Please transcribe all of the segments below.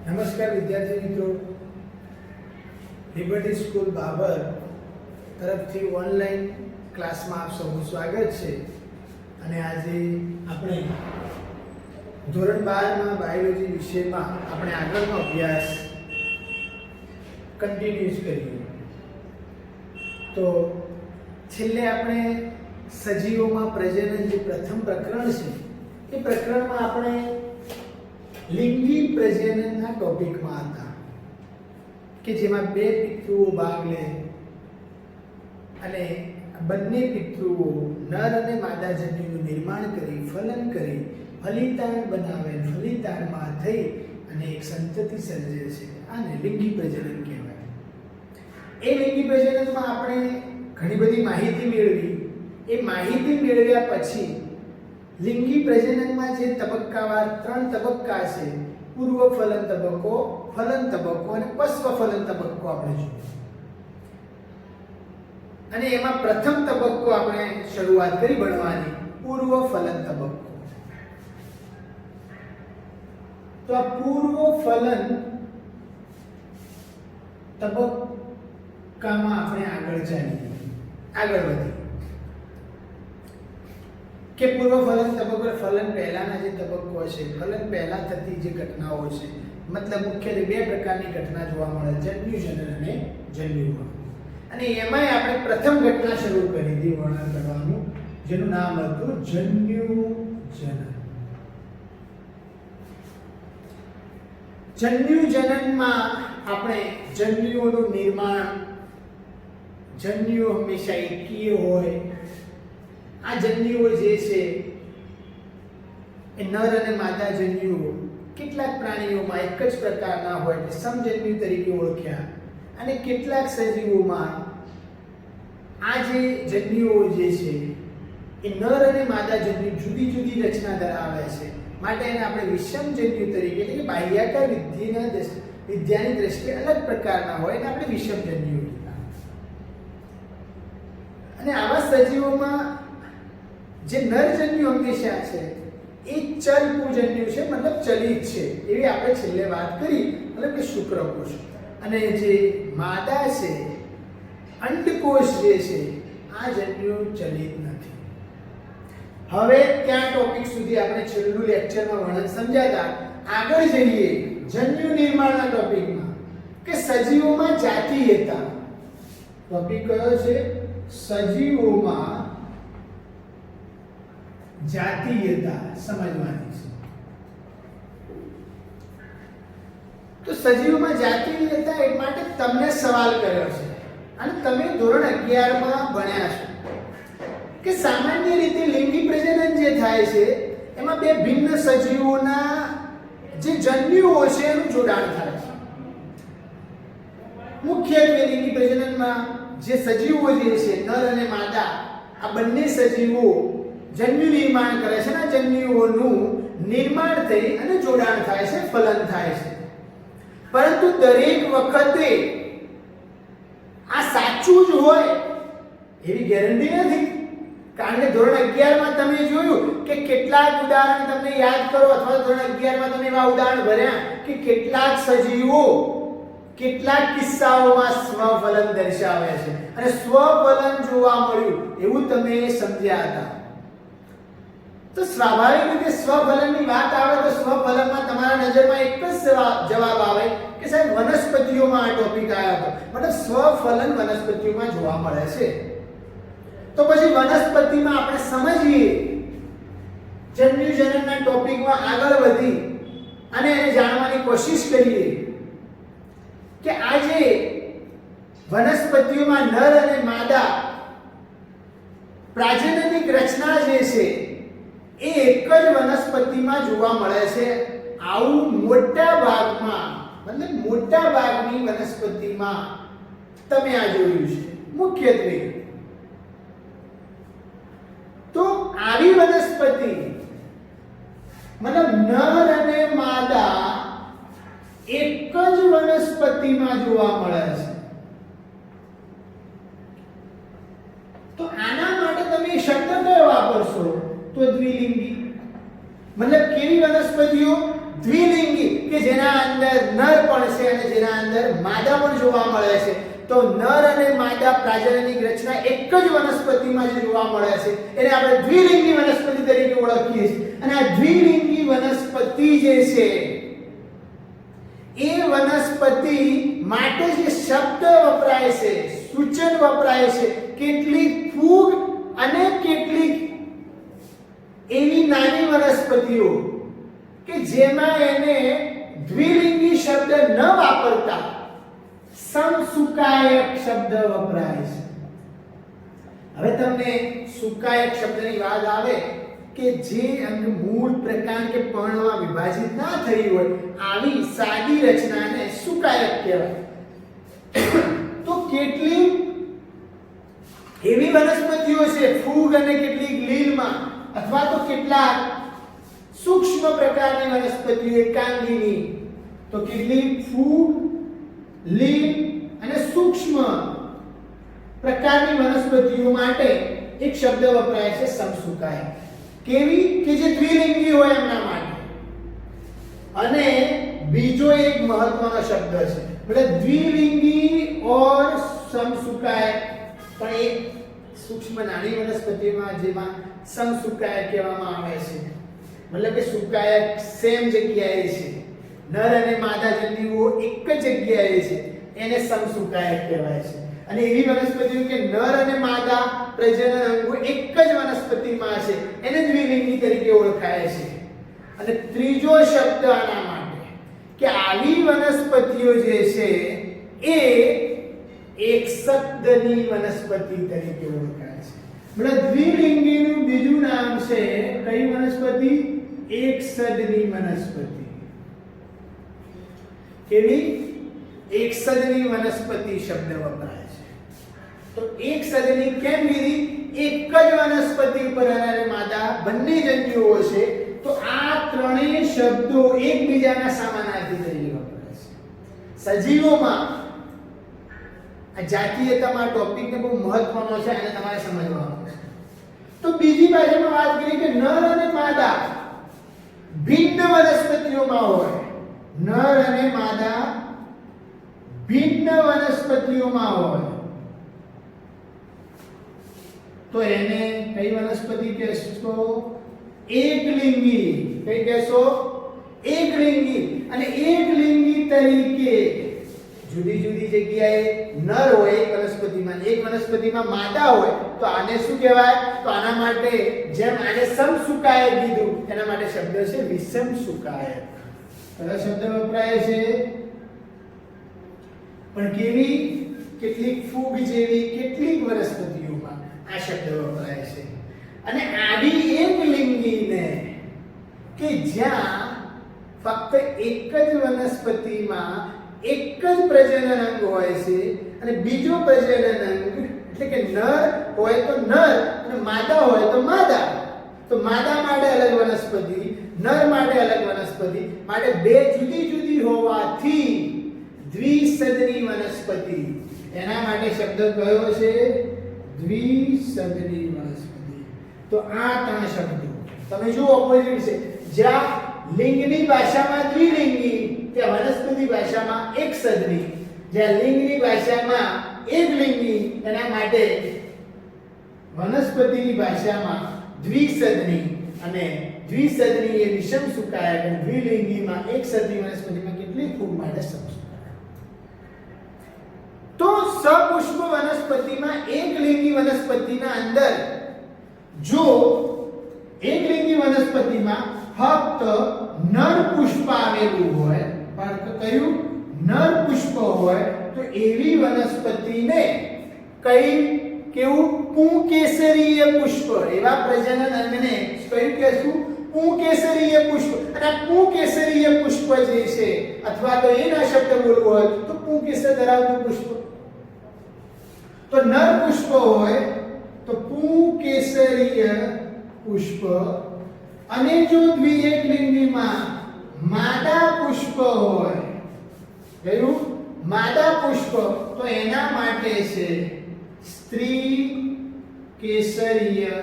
નમસ્કાર વિદ્યાર્થી મિત્રો, લિબર્ટી સ્કૂલ બાબર તરફથી ઓનલાઈન ક્લાસમાં આપ સૌનું સ્વાગત છે. અને આજે આપણે ધોરણ 12 માં બાયોલોજી વિષયમાં આપણે આગળનો અભ્યાસ કન્ટિન્યુઅસ કરીએ. તો છેલ્લે આપણે સજીવોમાં પ્રજનન જે પ્રથમ પ્રકરણ છે એ પ્રકરણમાં આપણે લિંગી પ્રજનનના ટોપિકમાં હતા કે જેમાં બે પિતૃઓ ભાગ લે અને બંને પિતૃઓ નર અને માદા જન્યુનું નિર્માણ કરી, ફલન કરી, ફલિતાંડ બનાવે, ફલિતાંડમાં થઈ અને એક સંતતિ સર્જે છે. આને લિંગી પ્રજનન કહેવાય. એ લિંગી પ્રજનનમાં આપણે ઘણી બધી માહિતી મેળવી. એ માહિતી મેળવ્યા પછી લિંગી પ્રજનનમાં જે તબક્કાવાર 3 તબક્કા છે, પૂર્વ ફલન તબક્કો, ફલન તબક્કો અને પશ્વ ફલન તબક્કો આપણે જોયો. અને એમાં પ્રથમ તબક્કો આપણે શરૂઆત કરી ભણવાની, પૂર્વ ફલન તબક્કો. તો આ પૂર્વ ફલન તબક્કામાં આપણે આગળ વધીએ કે પૂર્વ ફલન તબક્કો, ફલન પહેલાના જે તબક્કો છે, ફલન પહેલા થતી જે ઘટનાઓ છે, મતલબ મુખ્યત્વે બે પ્રકારની ઘટના જોવા મળે, જન્યુજનન અને જન્યુવહન. અને એમાંય આપણે પ્રથમ ઘટના શરૂ કરી હતી વર્ણન કરવાનું, જેનું નામ હતું જન્યુજનન. જન્યુજનનમાં આપણે જન્યુઓનું નિર્માણ, જન્યુઓ હંમેશા એકીય હોય. આ જન્યુઓ જે છે એ નર અને માદા જન્યુઓ કેટલાક પ્રાણીઓમાં એક જ પ્રકારના હોય એટલે સમજન્યુ તરીકે ઓળખ્યા, અને કેટલાક સજીવોમાં આ જે જન્યુઓ જે છે એ નર અને માદા જન્યુ જુદી જુદી રચના ધરાવે છે, માટે એને આપણે વિષમજન્યુ તરીકે, એટલે કે બાહ્યાકાર વિદ્યાની દ્રષ્ટિએ અલગ પ્રકારના હોય એને આપણે વિષમજન્યુ કીધા. અને આવા સજીવોમાં જે નરજન્યુ હંમેશા છે એ ચલપુજન્યુ છે, મતલબ ચલિત છે, એવી આપણે છેલ્લે વાત કરી, મતલબ કે શુક્રકોષ. અને જે માદા છે, અંડકોષ જે છે, આ જન્યુ ચલિત નથી. હવે ત્યાં ટોપિક સુધી આપણે છેલ્લું લેક્ચરમાં વર્ણન સમજાતા. આગળ જઈએ જન્યુ નિર્માણના ટોપિકમાં કે સજીવોમાં જાતીયતા. ટોપિક કયો છે? સજીવોમાં જાતીયતા સમજવાની છે. તો સજીવોમાં જાતીયતા એ માટે તમને સવાલ કર્યો છે અને તમે ધોરણ 11 માં ભણ્યા છો કે સામાન્ય રીતે લિંગી પ્રજનન જે થાય છે એમાં બે ભિન્ન સજીવોના જે જન્યુઓ છે એનું જોડાણ થાય છે. મુખ્યત્વે લિંગી પ્રજનનમાં જે સજીવો જે છે નર અને માદા, આ બંને સજીવો જન્યુ નિર્માણ કરે છે. આ જન્યુઓનું નિર્માણ થઈ અને જોડાણ થાય છે, ફલન થાય છે. પરંતુ દરેક વખતે આ સાચું જ હોય એવી ગેરંટી નથી. કારણ કે ધોરણ 11 માં તમે જોયું કે કેટલાક ઉદાહરણ તમને યાદ કરો, અથવા ધોરણ 11 માં તમે એવા ઉદાહરણ ભર્યા કે કેટલાક સજીવો કેટલાક કિસ્સાઓમાં સ્વફલન દર્શાવે છે અને સ્વફલન જોવા મળ્યું એવું તમે સમજ્યા હતા. તો સ્વાભાવિક રીતે સ્વફલનની વાત આવે તો સ્વફલનમાં તમારા નજરમાં એક જ જવાબ આવે કે સાહેબ વનસ્પતિઓમાં આ ટોપિક આવ્યો હતો, મતલબ સ્વફલન વનસ્પતિઓમાં જોવા મળે છે. તો પછી વનસ્પતિમાં આપણે સમજીએ, જન્યુજનનના ટોપિકમાં આગળ વધી અને એને જાણવાની કોશિશ કરીએ કે આજે વનસ્પતિઓમાં નર અને માદા પ્રાજનનિક રચના જે છે એ એક જ વનસ્પતિમાં જોવા મળે છે. આવું મોટા ભાગમાં, મતલબ મોટા ભાગની વનસ્પતિમાં તમે આ જોયું છે મુખ્યત્વે. તો આવી વનસ્પતિ, મતલબ નર અને માદા એક જ વનસ્પતિમાં જોવા મળે છે. તો આના માટે તમે શબ્દ કયો વાપરશો? તો દ્વિલિંગી. મતલબ કેવી વનસ્પતિઓ? દ્વિલિંગી, કે જેના જેના અંદર નર પણ છે અને જેના અંદર માદા પણ જોવા મળે છે. તો નર અને માદા પ્રજનનની રચના એક જ વનસ્પતિમાં જે જોવા મળે છે એને આપણે દ્વિલિંગી વનસ્પતિ તરીકે ઓળખીએ છીએ. અને આ દ્વિલિંગી વનસ્પતિ જે છે એ વનસ્પતિ માટે જે શબ્દ વપરાય છે, સૂચન વપરાય છે, કેટલીક ફૂગ અને કેટલીક એવી નાની વનસ્પતિઓ કે જેમાં એને દ્વિલિંગી શબ્દ ન વાપરતા સમસુકાયક શબ્દ વપરાય છે. હવે તમને સુકાયક શબ્દની યાદ આવે કે જે અંગ મૂળ પ્રકાર કે પર્ણમાં વિભાજિત ના થઈ હોય આવી સાદી રચનાને સુકાયક કહેવાય. તો કેટલીક એવી વનસ્પતિઓ છે ફૂગ અને કેટલીક લીલમાં અથવા તો કેટલાક સૂક્ષ્મ પ્રકારની વનસ્પતિઓ એકાંગીની, તો કેટલીક ફૂગ, લીલ અને સૂક્ષ્મ પ્રકારની વનસ્પતિઓ માટે એક શબ્દ વપરાય છે સમસુકાયક. કેવી કે જે દ્વિલિંગી હોય એમના માટે. અને બીજો એક મહત્વનો શબ્દ છે એટલે દ્વિલિંગી ઓર સમસુકાયક પણ એક સૂક્ષ્મ નાની વનસ્પતિમાં જેમાં સમસુકાયક કહેવામાં આવે છે. મતલબ કે સુકાયક સેમ જગ્યાએ છે, નર અને માદા જન્યુઓ એક જ જગ્યાએ છે, એને સમસુકાયક કહેવાય છે. અને એવી વનસ્પતિઓ કે નર અને માદા પ્રજનન અંગો એક જ વનસ્પતિમાં છે એને દ્વિલિંગી તરીકે ઓળખાય છે. અને ત્રીજો શબ્દ આના માટે કે આવી વનસ્પતિઓ જે છે એ એકસદની વનસ્પતિ તરીકે ઓળખાય છે. મતલબ દ્વિલિંગીનું બીજું નામ છે કઈ વનસ્પતિ? એકસદની વનસ્પતિ. કેવી? એકસદની વનસ્પતિ શબ્દ વપરાય છે. તો એકસદની કેમ કીધી? એક જ વનસ્પતિ પર અને માદા બંને જન્યુઓ છે. તો આ ત્રણેય શબ્દો એકબીજાના સમાનાર્થી તરીકે વપરાય છે. સજીવોમાં આ જાતીયતામાં ટોપિકને બહુ મહત્વનો છે અને તમારે સમજવાનો છે. તો બીજી બાજુમાં વાત કરીએ કે નર અને માદા ભિન્ન વનસ્પતિઓમાં હોય. નર અને માદા ભિન્ન વનસ્પતિઓમાં હોય તો એને કઈ વનસ્પતિ કહેશો? એકલિંગી. કઈ કહેશો? એકલિંગી. અને એકલિંગી તરીકે જુદી જુદી જગ્યાએ નર હોય એક વનસ્પતિમાં, એક વનસ્પતિમાં માદા હોય તો આને શું કહેવાય? તો આના માટે જેમ આને સમસુકાયક કીધું એના માટે શબ્દ છે વિષમસુકાયક. કયો શબ્દ વપરાય છે? પણ કેવી? કેટલીક ફૂગ જેવી કેટલીક વનસ્પતિઓમાં આ શબ્દ વપરાય છે. અને આવી એકલિંગીને કે જ્યાં ફક્ત એક જ વનસ્પતિમાં એક જ પ્રજનન અંગ હોય છે અને બીજો પ્રજનન અંગ એટલે કે નર હોય તો નર અને માદા હોય તો માદા. તો માદા માટે અલગ વનસ્પતિ, નર માટે અલગ વનસ્પતિ, માટે બે જુદી જુદી હોવાથી દ્વિસદની વનસ્પતિ. એના માટે શબ્દ કયો છે? દ્વિસદની વનસ્પતિ. તો આ ત્રણ શબ્દો તમે જુઓ ઓપોઝિટ છે. જ્યાં લિંગની ભાષામાં દ્વિલિંગી, ત્યાં વનસ્પતિ ભાષામાં એકસદની. જ્યાં લિંગની ભાષામાં એકલિંગી, એના માટે વનસ્પતિની ભાષામાં દ્વિસદની. અને દ્વિસદની એ વિષમસુકાયક અને દ્વિલિંગીમાં એકસદની વનસ્પતિમાં કેટલીક ફૂગ માટે સમસુકાયક. તો સપુષ્પ વનસ્પતિમાં એકલિંગી વનસ્પતિના અંદર જો એકલિંગી વનસ્પતિમાં ફક્ત નર પુષ્પ આવેલું હોય, પણ કયું? નર પુષ્પ હોય તો એવી વનસ્પતિને કઈ કેવું? પુંકેસરીય પુષ્પ. એવા પ્રજનન અંગને કયું કહેશું? પુંકેસરીય પુષ્પ. અને પુંકેસરીય પુષ્પ જે છે અથવા તો એના શબ્દ બોલવો હોય તો પુંકેસર ધરાવતું પુષ્પ. તો નર પુષ્પ હોય તો પુંકેસરીય પુષ્પ. અને જો દ્વિએકલિંગીમાં માદા પુષ્પ હોય, કયું? માદા પુષ્પ, તો એના માટે છે સ્ત્રી કેસરીય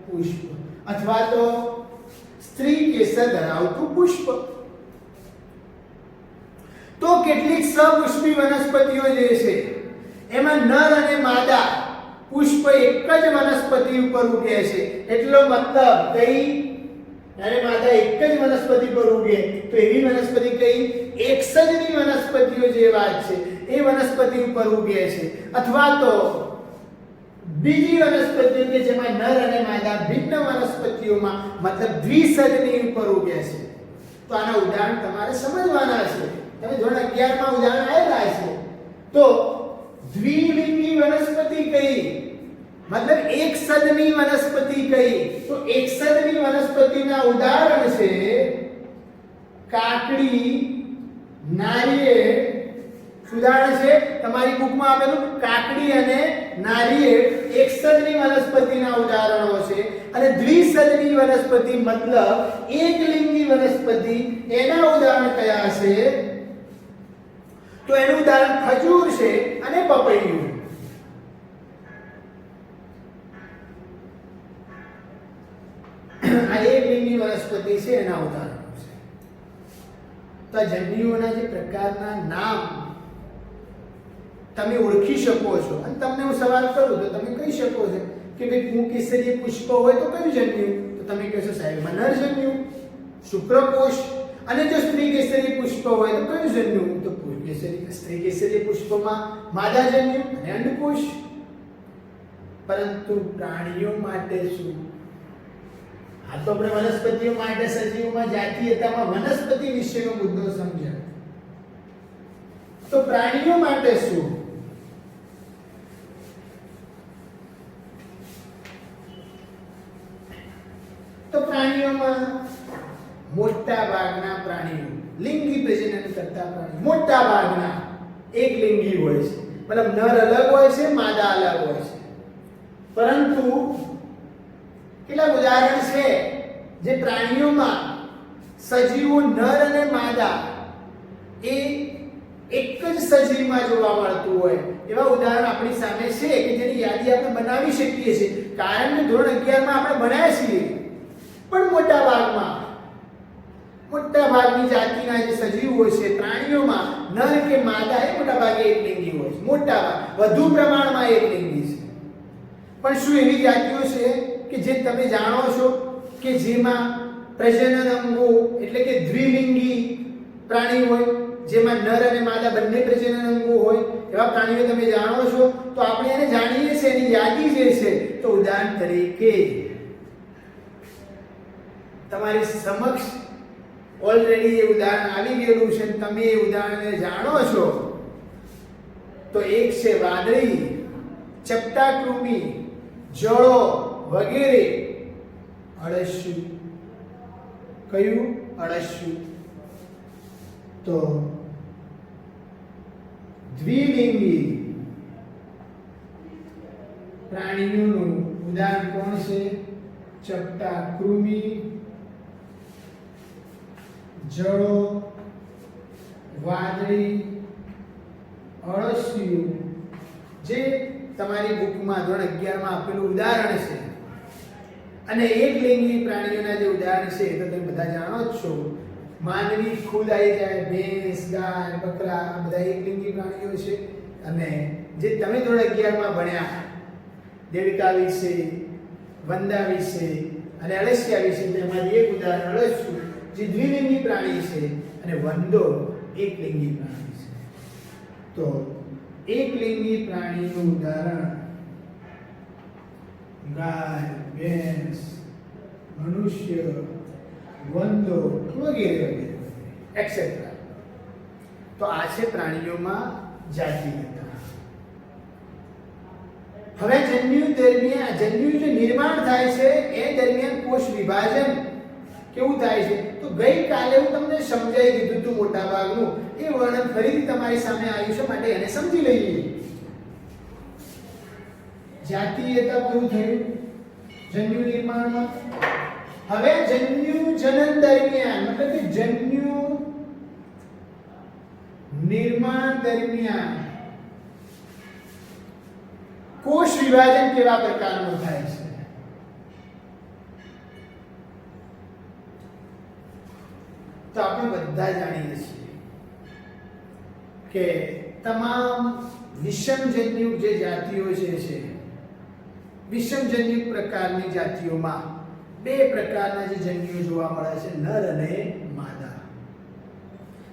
પુષ્પ અથવા તો સ્ત્રી કેસર ધરાવતું પુષ્પ. તો કેટલીક સપુષ્પી વનસ્પતિઓ જે છે એમાં નર અને માદા પુષ્પ એક જ વનસ્પતિ ઉપર ઉગે છે, એટલો મતલબ કઈ નર માદા એક જ વનસ્પતિ પર ઉગે તો એવી વનસ્પતિ કઈ એકસજની વનસ્પતિઓ જે વાત છે એ વનસ્પતિ ઉપર ઉગે છે, અથવા તો બીજી વનસ્પતિઓ કે જેમાં નર અને માદા ભિન્ન વનસ્પતિઓમાં મતલબ દ્વિસજની ઉપર ઉગે છે. તો આના ઉદાહરણ તમારે સમજવાના છે. તમે ધોરણ 11 માં ઉદાહરણ આવેલા છે. તો દ્વિલિંગી વનસ્પતિ કઈ મતલબ એક સદની વનસ્પતિ કઈ તો એક સદની વનસ્પતિના ઉદાહરણ છે કાકડી, નારિયેળ. ઉદાહરણ છે તમારી બુકમાં આપેલું કાકડી અને નારિયેળ એક સદની વનસ્પતિના ઉદાહરણો છે. અને દ્વિસદની વનસ્પતિ મતલબ એકલિંગી વનસ્પતિ એના ઉદાહરણ કયા છે તો એનું ઉદાહરણ ખજૂર છે અને પપૈયું. આ એકલિંગી વનસ્પતિ છે એના ઉદાહરણો છે. તો આ જન્યુઓના જે પ્રકારના નામ તમે ઓળખી શકો છો અને તમને હું સવાલ કરું તો તમે કહી શકો છો કે ભાઈ પુંકેસરીય પુષ્પ હોય તો કયું જન્યુ તો તમે કહેશો સાહેબ નરજન્યુ શુક્રકોશ. અને જો સ્ત્રીકેસરીય પુષ્પ હોય તો કયું જન્યુ તો સ્ત્રીકેસરીય પુષ્પમાં માદાજન્યુ અને અંડકોશ. પરંતુ પ્રાણીઓ માટે શું? આ તો આપણે વનસ્પતિઓ માટે સજીવોમાં જાતીયતામાં વનસ્પતિ વિશેનો મુદ્દો સમજ્યા. તો પ્રાણીઓ માટે શું? તો પ્રાણીઓમાં મોટા ભાગના પ્રાણીઓ લિંગી પ્રજનન કરતા પ્રાણીઓ મોટા ભાગના એક લિંગી હોય છે, મતલબ નર અલગ હોય છે, માદા અલગ હોય છે. પરંતુ કેટલા ઉદાહરણ છે જે પ્રાણીઓમાં સજીવો નર અને માદા એ એક જ સજીવમાં જોવા મળતું હોય એવા ઉદાહરણ આપણી સામે છે કે જેની યાદી આપણે બનાવી શકીએ છીએ. કારણ કે ધોરણ 11 માં આપણે ભણ્યા છીએ. પણ મોટા ભાગની જાતિના જે સજીવો છે પ્રાણીઓમાં નર કે માદા એ મોટા ભાગે એકલિંગી હોય છે. મોટા ભાગ વધુ પ્રમાણમાં એકલિંગી છે. પણ શું એવી જાતિઓ છે કે જે તમે જાણો છો કે જેમાં પ્રજનન અંગો એટલે કે દ્વિલિંગી પ્રાણી હોય, જેમાં નર અને માદા બંને પ્રજનન અંગો હોય એવા પ્રાણીઓ તમે જાણો છો? તો આપણે એને જાણીએ છીએ એની યાદી જે છે તો ઉદાહરણ તરીકે તમારી સમક્ષ ઓલરેડી એ ઉદાહરણ આવી ગયેલું છે, તમે એ ઉદાહરણને જાણો છો. તો એક છે વાદળી, ચપટાકૃમિ, જળો વગેરે. અળસિયું. કયું? અળસિયું. તો દ્વિલિંગી પ્રાણીઓનું ઉદાહરણ કોણ છે? ચપટાકૃમિ, જળો, વાદળી, અળસિયું જે તમારી બુકમાં ધોરણ 11 માં આપેલું ઉદાહરણ છે. અને એકલિંગી પ્રાણીઓના જે ઉદાહરણ છે તો તમે બધા જાણો જ છો. માનવી ખુદ આવી જાય, ભેંસ, ગાય, બકરા આ બધા એકલિંગી પ્રાણીઓ છે. અને જે તમે ધોરણ 11 માં ભણ્યા દેવિકા વિશે, વંદા વિશે અને અળસિયા વિશે તેમાંથી એક ઉદાહરણ અળસિયું જે દ્વિલિંગી પ્રાણી છે અને વંદો એકલિંગી પ્રાણી છે. તો એકલિંગી પ્રાણીનું ઉદાહરણ ગાય, ભેંસ, મનુષ્ય, વંદો વગેરે વગેરે એક્સેટ્રા. તો આ છે પ્રાણીઓમાં જાતિયતા. હવે જન્યુ દરમિયાન જન્યુ જે નિર્માણ થાય છે એ દરમિયાન કોષ વિભાજન કેવું થાય છે તો ગઈકાલે હું તમને સમજાવી દીધું હતું મોટા ભાગનું. એ વર્ણન ફરીથી તમારી સામે આવ્યું છે માટે એને સમજી લઈએ. જાતીયતા પૂરું થયું જન્યુ નિર્માણમાં. હવે જન્યુ જનન દરમિયાન મતલબ કે જન્યુ નિર્માણ દરમિયાન કોષ વિભાજન કેવા પ્રકારનું થાય છે? તો આપણે બધા જાણીએ છીએ કે તમામ વિષમજન્યુ જે જાતિઓ છે વિષમજન્યુ પ્રકારની જાતિઓમાં બે પ્રકારના જે જન્યુઓ જોવા મળે છે, નર અને માદા.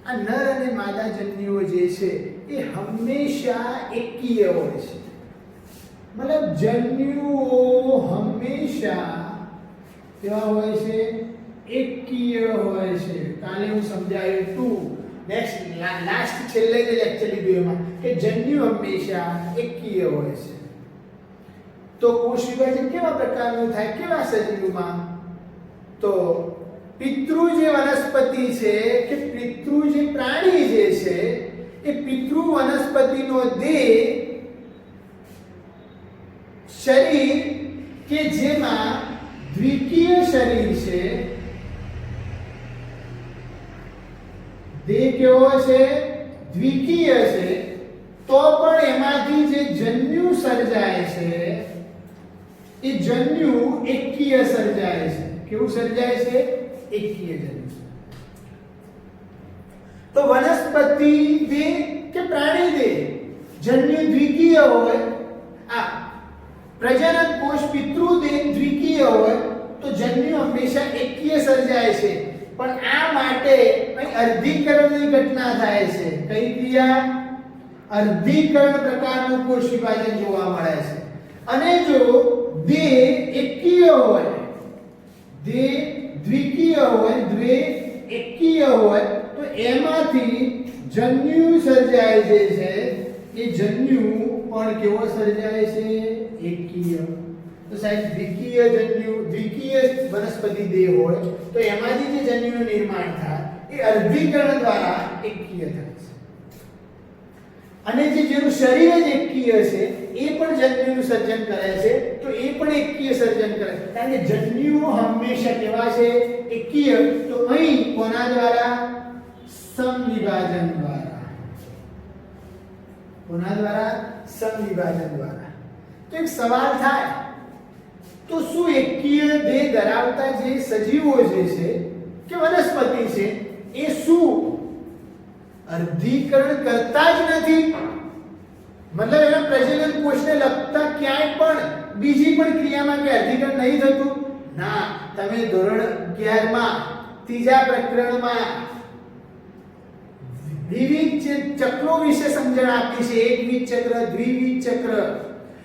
આ નર અને માદા જન્યુઓ જે છે એ હંમેશા એકીય હોય છે. મતલબ જન્યુઓ હંમેશા કેવા હોય છે? એકીય હોય છે. કાલે હું સમજાવ્યું હતું નેક્સ્ટ લાસ્ટ છેલ્લે જે લેક્ચર લીધું એમાં કે જન્યુ હંમેશા એકીય હોય છે. તો કોષ વિભાજન કેવા પ્રકારનું થાય, કેવા સજીવમાં? તો પિતૃ જે વનસ્પતિ છે કે પિતૃ જે પ્રાણી જે છે એ પિતૃ વનસ્પતિનો દેહ શરીર કે જેમાં દ્વિકીય શરીર છે, દેહ કેવો છે? દ્વિકીય છે. તો પણ એમાંથી જે જન્યુ સર્જાય છે એ જન્યુ એકીય સર્જાય છે. કેવું સર્જાય છે? એકીય જન્યુ. તો વનસ્પતિ દેહ કે પ્રાણી દેહ જન્યુ દ્વિકીય હોય, આ પ્રજનન કોષ પિતૃ દેહ દ્વિકીય હોય તો જન્યુ હંમેશા એકીય સર્જાય છે. પણ આ માટે અહીં અર્ધીકરણની ઘટના થાય છે. કઈ ક્રિયા? અર્ધીકરણ પ્રકારનું કોષ વિભાજન જોવા મળે છે. અને જો દેહ એકીય હોય, દેહ દ્વિકીય હોય, દ્વે એકીય હોય તો એમાંથી જન્યુ સર્જાય જે છે એ જન્યુ પણ કેવો સર્જાય છે? એકીય. તો સાહેબ દ્વિકીય જન્યુ, દ્વિકીય વનસ્પતિ દેહ હોય તો એમાંથી જે જન્યુનું નિર્માણ થાય એ અર્ધીકરણ દ્વારા એકીય થાય છે. અને જેનું શરીર જ એકીય છે એ પણ જન્યુનું સર્જન કરે છે તો એ પણ એકીય સર્જન કરે છે. કારણ કે જન્યુઓ હંમેશા કેવા છે? એકીય. તો અહીં કોના દ્વારા? સમવિભાજન દ્વારા. કોના દ્વારા? સમવિભાજન દ્વારા. તો એક સવાલ થાય, તો શું એકીય દેહ ધરાવતા જે સજીવો જે છે કે વનસ્પતિ છે એ શું અર્ધીકરણ કરતા જ નથી? મતલબ એના પ્રજનન કોષને લગતા ક્યાંય પણ બીજી પણ ક્રિયામાં કે અર્ધીકરણ નહીં થતું? ના. તમે ધોરણ 11 માં ત્રીજા પ્રકરણમાં વિવિધ ચક્રો વિશે સમજણ આપી છે. એકવિધ ચક્ર, દ્વિવિધ ચક્ર,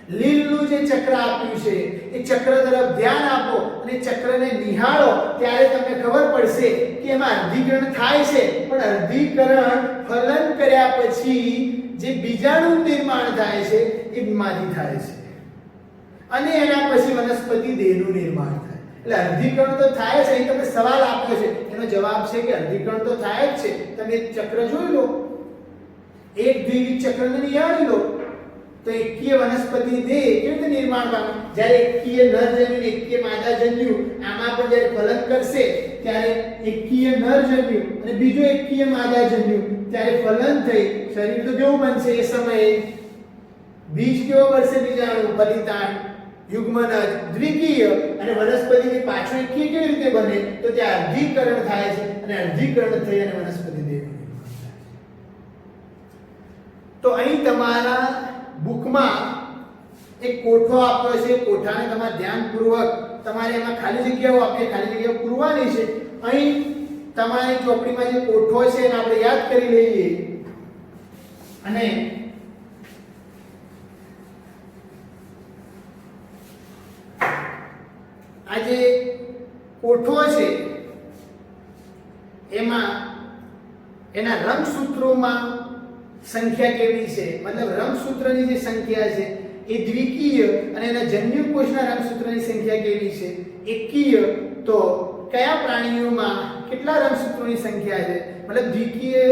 લીલનું જે ચક્ર આપ્યું છે એ ચક્ર તરફ ધ્યાન આપો અને ચક્રને નિહાળો ત્યારે તમને ખબર પડશે કે એમાં અર્ધીકરણ થાય છે. પણ અર્ધીકરણ ફલન કર્યા પછી જે બીજાણુનું નિર્માણ થાય છે એ માંથી થાય છે અને એના પછી વનસ્પતિ દેહનું નિર્માણ થાય. એટલે અર્ધીકરણ તો થાય છે. અહીં તમે સવાલ આપ્યો છે એનો જવાબ છે કે અર્ધીકરણ તો થાય જ છે. તમે ચક્ર જોઈ લો, એક દ્વિવિધ ચક્રને નિહાળી લો તો એકીય વનસ્પતિ દેહ કેવી રીતે નિર્માણ પામે? જ્યારે એકીય નર જન્યુ ને એકીય માદા જન્યુ આમાં પણ જ્યારે ફલન કરશે ત્યારે એકીય નર જન્યુ અને બીજો એકીય માદા જન્યુ ત્યારે ફલન થઈ શરીર તો કેવું બનશે? એ સમયે બીજ કેવો બનશે? બીજાણુ, ફલિતાંડ, યુગ્મનજ, દ્વિકીય. અને વનસ્પતિની પાછો એકીય કેવી રીતે બને? તો ત્યાં અર્ધીકરણ થાય છે અને અર્ધીકરણ થઈ અને વનસ્પતિ દેહ. તો અહીં તમારા બુકમાં એક કોઠો આપ્યો છે. કોઠાને તમારે ધ્યાનપૂર્વક તમારે એમાં ખાલી જગ્યાઓ આપીએ, ખાલી જગ્યાઓ પૂરવાની છે. અહીં તમારી ચોપડીમાં જે કોઠો છે એને આપણે યાદ કરી લઈએ. અને આ જે કોઠો છે એમાં એના રંગસૂત્રોમાં સંખ્યા કેવી છે? મતલબ રંગસૂત્રની જે સંખ્યા છે એ દ્વિકીય અને એના જન્યુકોષના રંગસૂત્રની સંખ્યા કેવી છે? એકીય. તો કયા પ્રાણીઓમાં કેટલા રંગસૂત્રોની સંખ્યા છે? મતલબ દ્વિકીય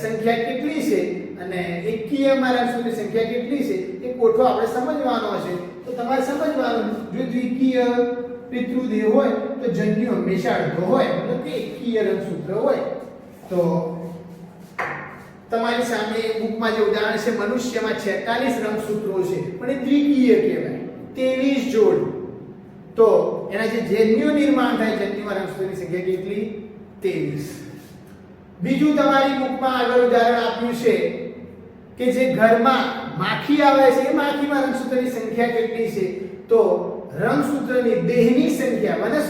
સંખ્યા કેટલી છે અને એકીયમાં રંગસૂત્રોની સંખ્યા કેટલી છે એ કોઠો આપણે સમજવાનો છે. તો તમારે સમજવાનું, જો દ્વિકીય પિતૃદેહ હોય તો જન્યુ હંમેશા અડધો હોય, મતલબ કે એકીય રંગસૂત્ર હોય. તો તમારી સામે બુકમાં જે ઉદાહરણ છે મનુષ્યમાં 46 રંગસૂત્રો છે પણ એ દ્વિકીય કહેવાય. 23 જોડ. તો એના જે જન્યુ નિર્માણ થાય, જન્યુમાં રંગસૂત્રોની સંખ્યા કેટલી? 23. બીજું તમારી બુકમાં આગળ ઉદાહરણ આપ્યું છે કે જે ઘરમાં માખી આવે છે એ માખીમાં રંગસૂત્રની સંખ્યા કેટલી છે? તો રંગસૂત્રની દેહની સંખ્યા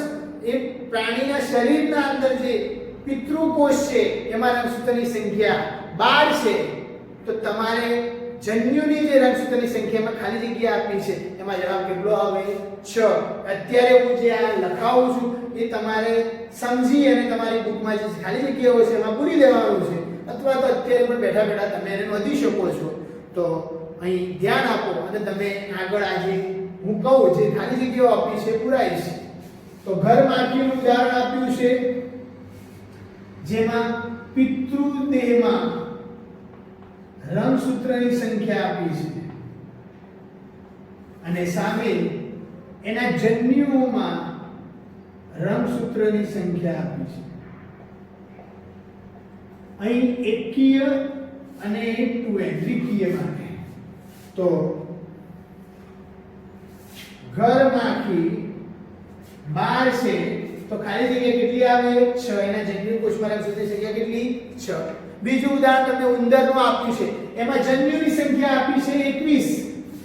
એ પ્રાણીના શરીરના અંદર જે પિતૃકોષ છે એમાં રંગસૂત્રની સંખ્યા 12 છે. તો તમારે જન્યુની જે રંગસૂત્રની સંખ્યામાં ખાલી જગ્યા આપી છે એમાં જવાબ કેટલો આવે? 6. અત્યારે હું જે આ લખાવું છું એ તમારે સમજી અને તમારી બુકમાં જે ખાલી જગ્યાઓ છે એમાં પૂરી દેવાનું છે, અથવા તો અત્યારે પણ બેઠા બેઠા તમે એને નોંધી શકો છો. તો અહીં ધ્યાન આપો અને તમે આગળ આજે હું કહું જે ખાલી જગ્યાઓ આપી છે પૂરાઈશ. તો ઘર માખીનું ઉદાહરણ આપ્યું છે જેમાં પિતૃદેહમાં રંગસૂત્રની સંખ્યા આપી છે અને સામે એના જન્યુઓમાં રંગસૂત્રની સંખ્યા આપી છે. અહીં એકકીય અને 2n દ્વિકીય માટે. તો ઘર માખી 12 છે તો ખાલી જગ્યા કેટલી આવે? 6. એના જન્યુ કોષમાં રંગસૂત્રની સંખ્યા કેટલી? 6. બીજું ઉદાહરણ તમને ઉંદરનું આપ્યું છે, એમાં જન્યુની સંખ્યા આપી છે 21.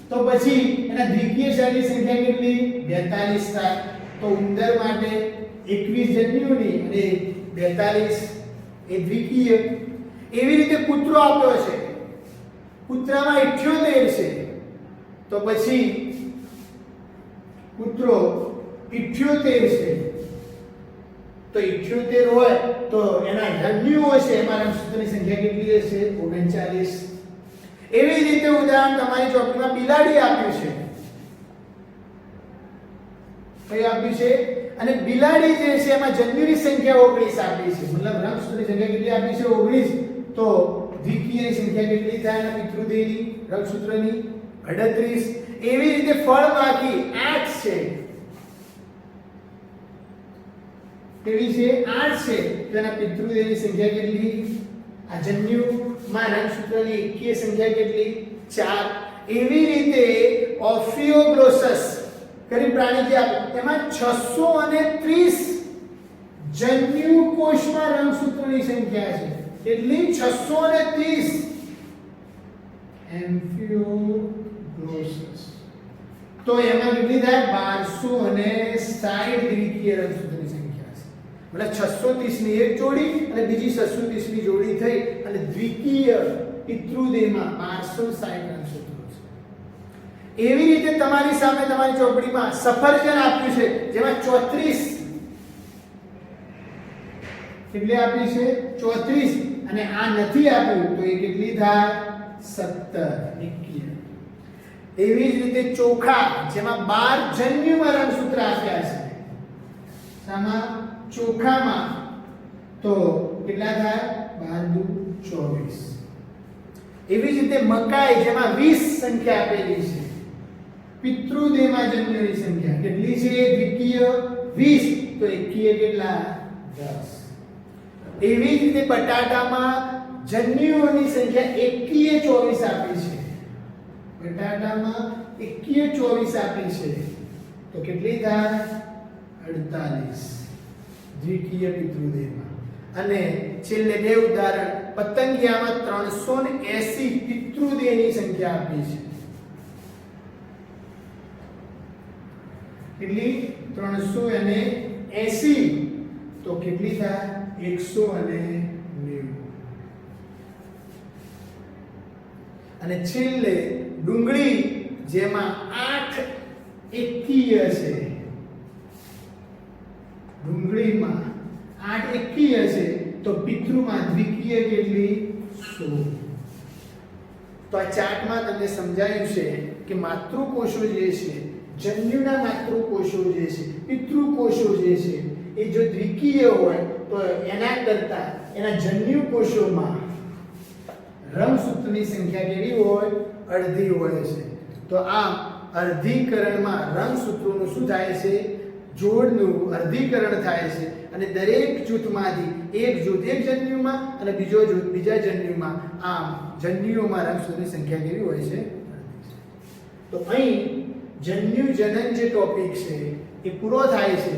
તો પછી એના દ્વિકીય શરીરની સંખ્યા કેટલી? 42 થાય. તો ઉંદર માટે 21 જન્યુની અને 42 એ દ્વિકીય. એવી રીતે કૂતરો આપ્યો છે, કૂતરામાં 78 છે. તો પછી કૂતરો 78 છે તો 78 હોય તો એના જન્યુઓ છે એમાં રંગસૂત્રની સંખ્યા કેટલી હશે? 39. એવી રીતે ઉદાહરણ તમારી ચોપડીમાં બિલાડી આપ્યું છે. કઈ આપ્યું છે? અને બિલાડી જે છે એમાં જન્યુની સંખ્યા 19 આપી છે, મતલબ રંગસૂત્રની સંખ્યા કેટલી આપી છે? 19. તો દ્વિકીયની સંખ્યા કેટલી થાય? એના પિતૃદેહની રંગસૂત્રની 38. એવી રીતે ફળમાખી 8 છે. કેવી છે? 8 છે. તેના પિતૃદેહની સંખ્યા કેટલી? આ જન્યુમાં રંગસૂત્રની એકકીય સંખ્યા કેટલી? 4. એવી રીતે ઓફિયોગ્લોસસ કરી પ્રાણી જે એમાં 630 જન્યુ કોષમાં રંગસૂત્રની સંખ્યા છે. કેટલી? 630. એમ્ફિયોગ્લોસસ. તો એમાં કેટલી થાય? 1260 દ્વિકીય રંગસૂત્રની સંખ્યા છે. મતલબ 630 ની એક જોડી અને બીજી 630 ની જોડી થઈ અને દ્વિકીય પિતૃદેહમાં 1260 રંગસૂત્રો છે. એવી રીતે તમારી સામે તમારી ચોપડીમાં સફરજન આપ્યું છે જેમાં 34 કેટલી આપી છે? 34. અને આ નથી આપ્યું તો એ કેટલી થાય? 17 એકકીય. એવી જ રીતે ચોખા જેમાં 12 જન્યુમાં રંગસૂત્ર આપ્યા છે. સામા ચોખામાં તો કેટલા થાય? 12 દુ 24. એવી જ રીતે મકાઈ જેમાં 20 સંખ્યા આપેલી છે. પિતૃદેહમાં જન્યુની સંખ્યા કેટલી છે? દ્વિકીય 20. તો એકકીય કેટલા? 10. એવી જ રીતે બટાટામાં જન્યુઓની સંખ્યા એકકીય 24 આપી છે. બટાટામાં એકકીય 24 આપી છે તો કેટલી થાય? 48 દ્વિકીય પિતૃદેહમાં. અને છેલ્લે બે ઉદાહરણ પતંગિયામાં 380 પિતૃદેહની સંખ્યા આપી છે. કેટલી? 380. તો કેટલી થાય? 190. અને છેલ્લે ડુંગળી જેમાં 8 એકકીય છે. ડુંગળીમાં 8 એકકીય છે તો પિતૃમાં દ્વિકીય કેટલી? 16. તો આ ચાર્ટમાં તમને સમજાયું છે કે માતૃકોષો જે છે, જન્યુના માતૃકોષો જે છે, પિતૃકોષો જે છે એ જો દ્વિકીય હોય તો એના કરતા એના જન્યુ કોષોમાં રંગસૂત્રની સંખ્યા કેવી હોય? અડધી હોય છે. તો આમ અર્ધીકરણમાં રંગસૂત્રોનું શું થાય છે? જોડનું અર્ધીકરણ થાય છે અને દરેક જૂથમાંથી એક જૂથ એક જન્યુમાં અને બીજો જૂથ બીજા જન્યુમાં, આમ જન્યુઓમાં રંગસૂત્રની સંખ્યા કેવી હોય છે? તો અહીં જન્યુ જનન જે ટોપિક છે એ પૂરો થાય છે.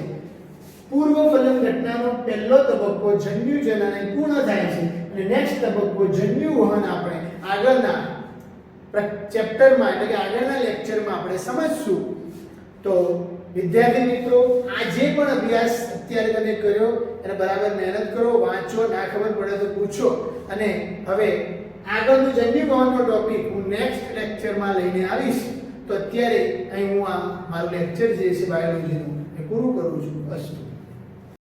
પૂર્વ ફલન ઘટનાનો પહેલો તબક્કો જન્યુજનન પૂર્ણ થાય છે અને નેક્સ્ટ તબક્કો જન્યુવહન આપણે આગળના ચેપ્ટરમાં એટલે કે આગળના લેક્ચરમાં આપણે સમજશું. તો વિદ્યાર્થી મિત્રો, આ જે પણ અભ્યાસ અત્યારે તમે કર્યો એને બરાબર મહેનત કરો, વાંચો, ના ખબર પડે તો પૂછો. અને હવે આગળનું જન્યુવહનનો ટોપિક હું નેક્સ્ટ લેક્ચરમાં લઈને આવીશ. તો અત્યારે અહીં હું આ મારું લેક્ચર જે છે બાયોલોજીનું એ પૂરું કરું છું. અસ્તુ.